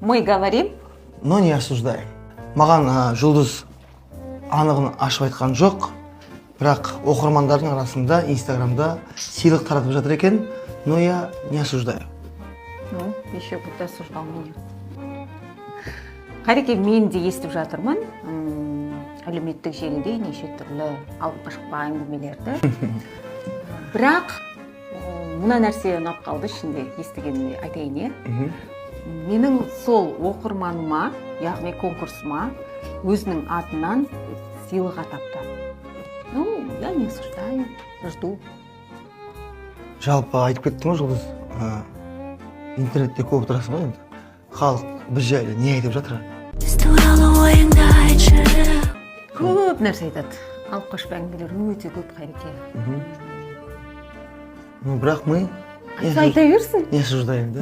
Мы говорим. Но не осуждаем. Маған жұлдыз анығын ашып айтқан жоқ, бірақ оқырмандардың арасында инстаграмда сыйлық таратып жатыр екен, но я не осуждаю. Ну, еще будто осуждал меня. Қареке, мен де естіп жатырмын, әлеуметтік желіде неше түрлі алып қашпа әңгімелерді. Бірақ мына нәрсе ұнап қалды ішінде естігенімде айтайын, е. Менің сол оқырманыма, яғни конкурсыма өзінің атынан сыйлық атапты. Ну, я не осуждаю, жду. Жалпы айтып кеттім ғой, жұлдыз. Интернетте көп тұрасың ғой енді. Халық біз жайлы не айтып жатыр? Көп нәрсе айтады. Алып қашпа әңгімелер өте көп, Қареке. Ну, бірақ мы Айта берсін. не осуждаем, да?